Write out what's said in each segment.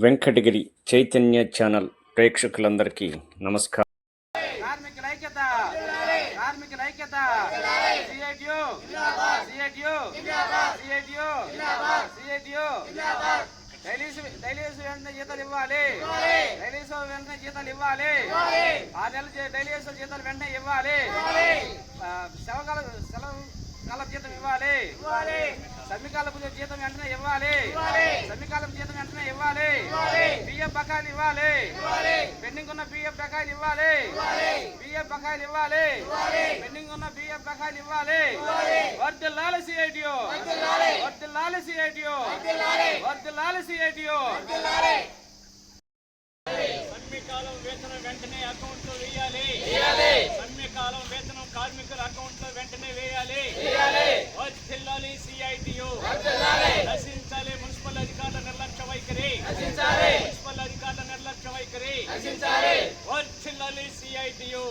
Venkatagiri Chaitanya channel ప్రేక్షకులందరికీ నమస్కారం. కార్మికుల ఐక్యత, కార్మికుల ఐక్యత, CITU, CITU, CITU, CITU. Dailies వెంటనే జీతాలు ఇవ్వాలి, డైలీస్ వెంటనే జీతాలు ఇవ్వాలి, 6 నెలలు డైలీస్ జీతాలు వెంటనే ఇవ్వాలి, సెలవు జీతం ఇవ్వాలి, సమ్మికాలపు జీతం వెంటనే ఇవ్వాలి, సమ్మికాలపు జీతం వెంటనే ఇవ్వాలి, బిఎఫ్ బకాయిలు ఇవ్వాలి, పెండింగ్ ఉన్న బిఎఫ్ బకాయిలు ఇవ్వాలి, బిఎఫ్ బకాయిలు ఇవ్వాలి, పెండింగ్ ఉన్న బిఎఫ్ బకాయిలు ఇవ్వాలి. వర్ధిల్లాలి సిఐటియు, వర్ధిల్లాలి సిఐటియు, వర్ధిల్లాలి సిఐటియు. సమ్మెకాలం వేతనం వెంటనే అకౌంట్ లో వేయాలి, సమ్మెకాలం వేతనం కార్మికుల అకౌంట్ లో వెంటనే వేయాలి. వర్ధిల్లాలి సిఐటియు, నశించాలి మున్సిపల్ అధికారుల నిర్లక్ష్య వైఖరి, మున్సిపల్ అధికారుల నిర్లక్ష్య వైఖరి. వర్ధిల్లాలి సిఐటియు,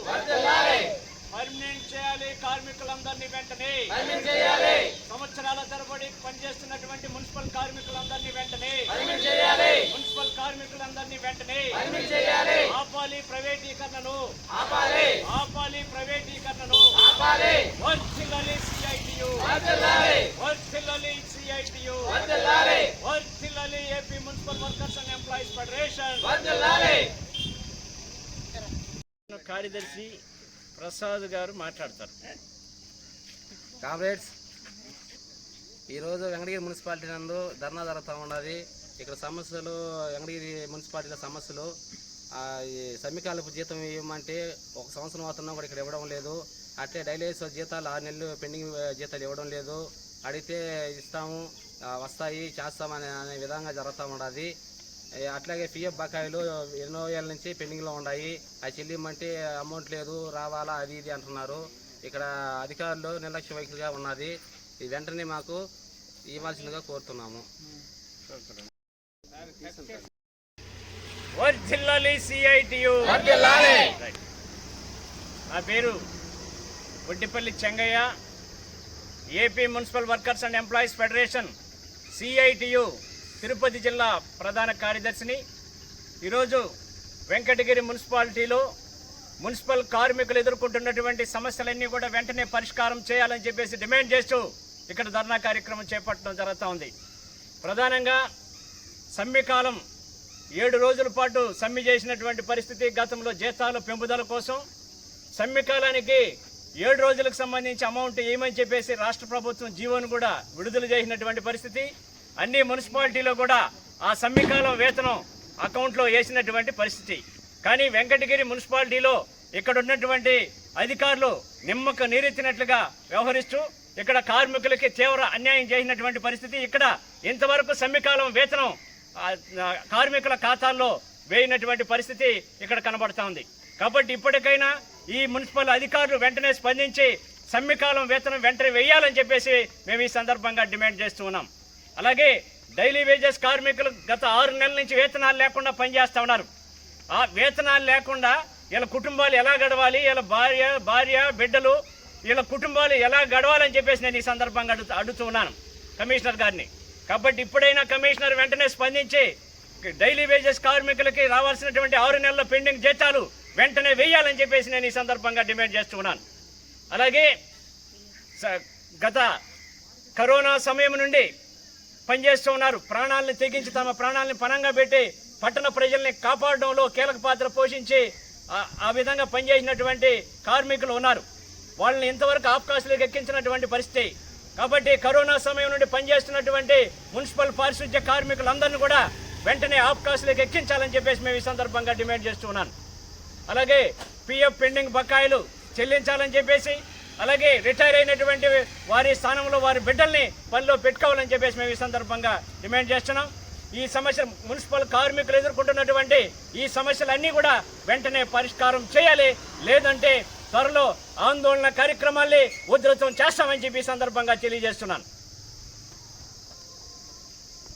పర్మనెంట్ చేయాలి కార్మికులందరినీ వెంటనే, సంవత్సరాల తరబడి పనిచేస్తున్నటువంటి మున్సిపల్ కార్మికులందరినీ వెంటనే, మున్సిపల్ కార్మికులందరినీ వెంటనే ఆపాలి, ప్రైవేటీకరణను ఆపాలి, ప్రైవేటీకరణను ఆపాలి. వర్ధిల్లాలి సిఐటియు, వర్ధిల్లాలి సిఐటియు, వర్ధిల్లాలి AP municipal workers and employees federation. కార్యదర్శి ప్రసాద్ గారు మాట్లాడతారు. కామ్రేడ్స్, ఈరోజు వెంకటగిరి మున్సిపాలిటీ నందు ధర్నా జరుగుతూ ఉన్నది. ఇక్కడ సమస్యలు, వెంకటగిరి మున్సిపాలిటీలో సమస్యలు, ఈ సమ్మెకాలపు జీతం ఇవ్వమంటే 1 సంవత్సరం అవుతున్నా కూడా ఇక్కడ ఇవ్వడం లేదు. అట్లే డైలీస్ జీతాలు 6 నెలలు పెండింగ్ జీతాలు ఇవ్వడం లేదు. అడిగితే ఇస్తాము, వస్తాయి, చేస్తామని అనే విధంగా జరుగుతూ ఉన్నది. అట్లాగే పిఎఫ్ బకాయిలు ఎన్నో ఏళ్ళ నుంచి పెండింగ్లో ఉన్నాయి. అవి చెల్లిమంటే అమౌంట్ లేదు, రావాలా, అది ఇది అంటున్నారు. ఇక్కడ అధికారులు నిర్లక్ష్య వైఖరిగా ఉన్నది. ఇది వెంటనే మాకు ఇవ్వాల్సిందిగా కోరుతున్నాము. వర్ధిల్లాలి సిఐటియు. నా పేరు Boddipalli Chengaiah, AP municipal workers and employees federation CITU Tirupati జిల్లా ప్రధాన కార్యదర్శిని. ఈరోజు వెంకటగిరి మున్సిపాలిటీలో మున్సిపల్ కార్మికులు ఎదుర్కొంటున్నటువంటి సమస్యలన్నీ కూడా వెంటనే పరిష్కారం చేయాలని చెప్పేసి డిమాండ్ చేస్తూ ఇక్కడ ధర్నా కార్యక్రమం చేపట్టడం జరుగుతూ ఉంది. ప్రధానంగా సమ్మెకాలం 7 రోజుల పాటు సమ్మె చేసినటువంటి పరిస్థితి. గతంలో జీతాల పెంపుదల కోసం సమ్మెకాలానికి 7 రోజులకు సంబంధించి అమౌంట్ ఏమని చెప్పేసి రాష్ట్ర ప్రభుత్వం జీవోను కూడా విడుదల చేసినటువంటి పరిస్థితి. అన్ని మున్సిపాలిటీలో కూడా ఆ సమ్మెకాలం వేతనం అకౌంట్లో వేసినటువంటి పరిస్థితి. కానీ వెంకటగిరి మున్సిపాలిటీలో ఇక్కడ ఉన్నటువంటి అధికారులు నిమ్మక నీరెత్తినట్లుగా వ్యవహరిస్తూ ఇక్కడ కార్మికులకి తీవ్ర అన్యాయం చేసినటువంటి పరిస్థితి. ఇక్కడ ఇంతవరకు సమ్మెకాలం వేతనం కార్మికుల ఖాతాల్లో వేయినటువంటి పరిస్థితి ఇక్కడ కనబడతా ఉంది. కాబట్టి ఇప్పటికైనా ఈ మున్సిపల్ అధికారులు వెంటనే స్పందించి సమ్మెకాలం వేతనం వెంటనే వేయాలని చెప్పేసి మేము ఈ సందర్భంగా డిమాండ్ చేస్తూ ఉన్నాం. అలాగే డైలీ వేజెస్ కార్మికులు గత 6 నెలల నుంచి వేతనాలు లేకుండా పనిచేస్తూ ఉన్నారు. ఆ వేతనాలు లేకుండా వీళ్ళ కుటుంబాలు ఎలా గడవాలి, వీళ్ళ భార్య బిడ్డలు, వీళ్ళ కుటుంబాలు ఎలా గడవాలని చెప్పేసి నేను ఈ సందర్భంగా అడుగుతూ ఉన్నాను కమిషనర్ గారిని. కాబట్టి ఇప్పుడైనా కమిషనర్ వెంటనే స్పందించి డైలీ వేజెస్ కార్మికులకి రావాల్సినటువంటి 6 నెలల పెండింగ్ జీతాలు వెంటనే వేయాలని చెప్పేసి నేను ఈ సందర్భంగా డిమాండ్ చేస్తూ ఉన్నాను. అలాగే గత కరోనా సమయం నుండి పనిచేస్తూ ఉన్నారు. ప్రాణాలను తెగించి తమ ప్రాణాలను పణంగా పెట్టి పట్టణ ప్రజల్ని కాపాడడంలో కీలక పాత్ర పోషించి ఆ విధంగా పనిచేసినటువంటి కార్మికులు ఉన్నారు. వాళ్ళని ఇంతవరకు ఆఫ్కాసులకు ఎక్కించినటువంటి పరిస్థితి. కాబట్టి కరోనా సమయం నుండి పనిచేస్తున్నటువంటి మున్సిపల్ పారిశుద్ధ్య కార్మికులందరినీ కూడా వెంటనే ఆఫ్కాసులకు ఎక్కించాలని చెప్పేసి మేము ఈ సందర్భంగా డిమాండ్ చేస్తూ ఉన్నాను. అలాగే పిఎఫ్ పెండింగ్ బకాయిలు చెల్లించాలని చెప్పేసి, అలాగే రిటైర్ అయినటువంటి వారి స్థానంలో వారి బిడ్డల్ని పనిలో పెట్టుకోవాలని చెప్పేసి మేము ఈ సందర్భంగా డిమాండ్ చేస్తున్నాం. ఈ సమస్య మున్సిపల్ కార్మికులు ఎదుర్కొంటున్నటువంటి ఈ సమస్యలన్నీ కూడా వెంటనే పరిష్కారం చేయాలి. లేదంటే త్వరలో ఆందోళన కార్యక్రమాల్ని ఉధృతం చేస్తామని చెప్పి ఈ సందర్భంగా తెలియజేస్తున్నాను.